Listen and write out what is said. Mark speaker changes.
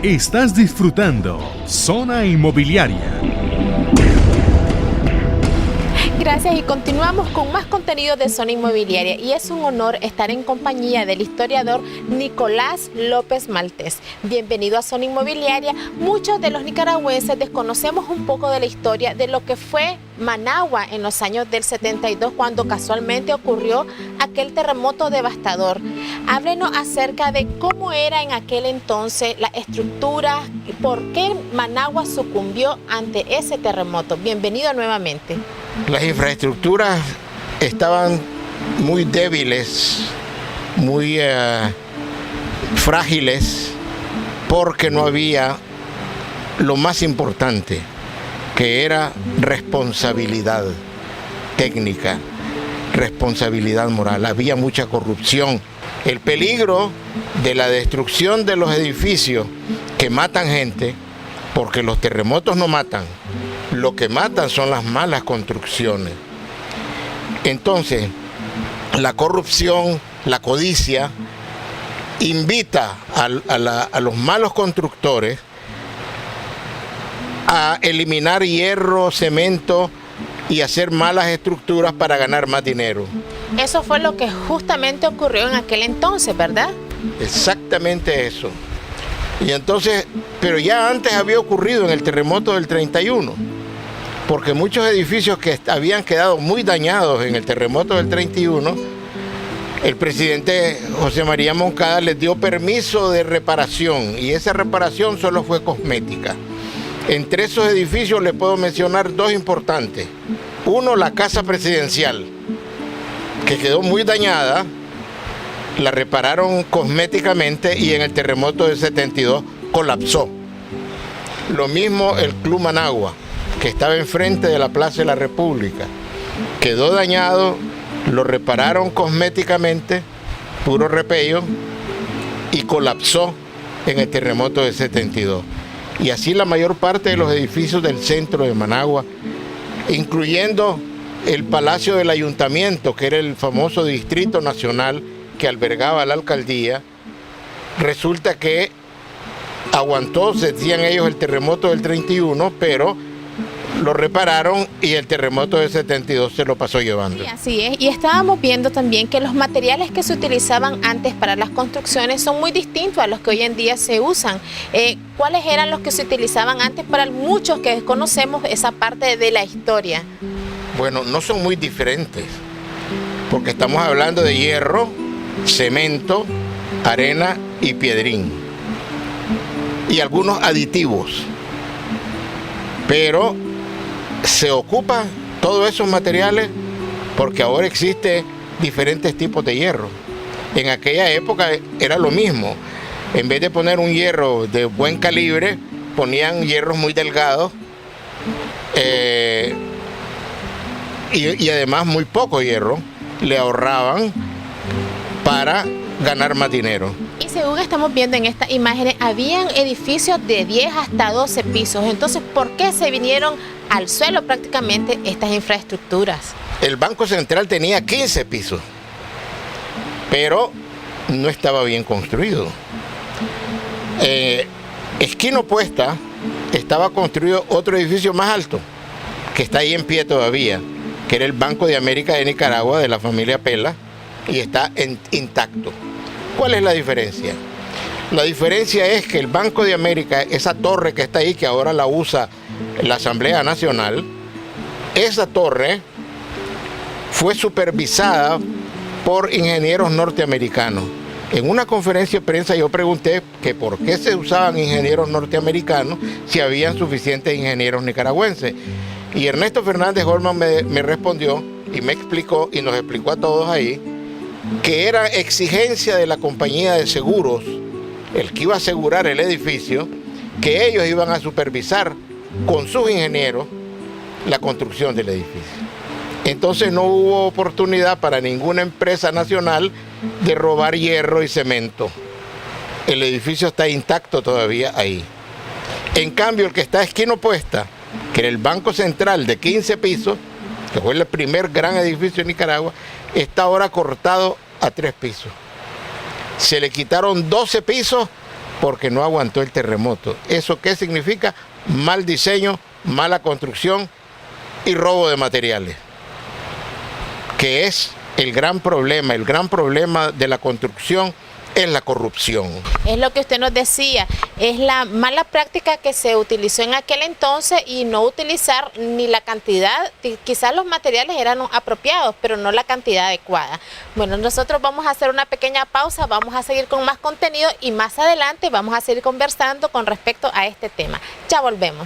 Speaker 1: Estás disfrutando Zona Inmobiliaria.
Speaker 2: Gracias y continuamos con más contenido de Zona Inmobiliaria y es un honor estar en compañía del historiador Nicolás López Maltés. Bienvenido a Zona Inmobiliaria. Muchos de los nicaragüenses desconocemos un poco de la historia de lo que fue Managua en los años del 72 cuando casualmente ocurrió aquel terremoto devastador. Háblenos acerca de cómo era en aquel entonces la estructura, por qué Managua sucumbió ante ese terremoto. Bienvenido nuevamente.
Speaker 3: Las infraestructuras estaban muy débiles, muy frágiles, porque no había lo más importante, que era responsabilidad técnica, responsabilidad moral. Había mucha corrupción. El peligro de la destrucción de los edificios que matan gente, porque los terremotos no matan, lo que matan son las malas construcciones. Entonces, la corrupción, la codicia, invita a los malos constructores a eliminar hierro, cemento y hacer malas estructuras para ganar más dinero.
Speaker 2: Eso fue lo que justamente ocurrió en aquel entonces, ¿verdad?
Speaker 3: Exactamente eso. Y entonces, pero ya antes había ocurrido en el terremoto del 31, porque muchos edificios que habían quedado muy dañados en el terremoto del 31, el presidente José María Moncada les dio permiso de reparación y esa reparación solo fue cosmética. Entre esos edificios le puedo mencionar dos importantes. Uno, la Casa Presidencial, que quedó muy dañada, la repararon cosméticamente y en el terremoto del 72 colapsó. Lo mismo el Club Managua, que estaba enfrente de la Plaza de la República. Quedó dañado, lo repararon cosméticamente, puro repello, y colapsó en el terremoto del 72. Y así la mayor parte de los edificios del centro de Managua, incluyendo el Palacio del Ayuntamiento, que era el famoso Distrito Nacional que albergaba la alcaldía, resulta que aguantó, decían ellos, el terremoto del 31, pero lo repararon y el terremoto del 72 se lo pasó llevando.
Speaker 2: Sí, así es. Y estábamos viendo también que los materiales que se utilizaban antes para las construcciones son muy distintos a los que hoy en día se usan. ¿Cuáles eran los que se utilizaban antes para muchos que desconocemos esa parte de la historia?
Speaker 3: Bueno, no son muy diferentes, porque estamos hablando de hierro, cemento, arena y piedrín, y algunos aditivos. Pero se ocupa todos esos materiales porque ahora existen diferentes tipos de hierro. En aquella época era lo mismo. En vez de poner un hierro de buen calibre, ponían hierros muy delgados y además muy poco hierro. Le ahorraban para ganar más dinero.
Speaker 2: Y según estamos viendo en estas imágenes, habían edificios de 10 hasta 12 pisos. Entonces, ¿por qué se vinieron al suelo prácticamente estas infraestructuras?
Speaker 3: El Banco Central tenía 15 pisos, pero no estaba bien construido. Esquina opuesta estaba construido otro edificio más alto, que está ahí en pie todavía, que era el Banco de América de Nicaragua, de la familia Pela, y está intacto. ¿Cuál es la diferencia? La diferencia es que el Banco de América, esa torre que está ahí, que ahora la usa la Asamblea Nacional, esa torre fue supervisada por ingenieros norteamericanos. En una conferencia de prensa yo pregunté que por qué se usaban ingenieros norteamericanos si habían suficientes ingenieros nicaragüenses. Y Ernesto Fernández Holman me respondió y me explicó, y nos explicó a todos ahí, que era exigencia de la compañía de seguros, el que iba a asegurar el edificio, que ellos iban a supervisar con sus ingenieros la construcción del edificio. Entonces no hubo oportunidad para ninguna empresa nacional de robar hierro y cemento. El edificio está intacto todavía ahí. En cambio, el que está a esquina opuesta, que era el Banco Central de 15 pisos, que fue el primer gran edificio en Nicaragua, está ahora cortado a 3 pisos. Se le quitaron 12 pisos porque no aguantó el terremoto. ¿Eso qué significa? Mal diseño, mala construcción y robo de materiales, que es el gran problema de la construcción es la corrupción.
Speaker 2: Es lo que usted nos decía, es la mala práctica que se utilizó en aquel entonces y no utilizar ni la cantidad, quizás los materiales eran apropiados, pero no la cantidad adecuada. Bueno, nosotros vamos a hacer una pequeña pausa, vamos a seguir con más contenido y más adelante vamos a seguir conversando con respecto a este tema. Ya volvemos.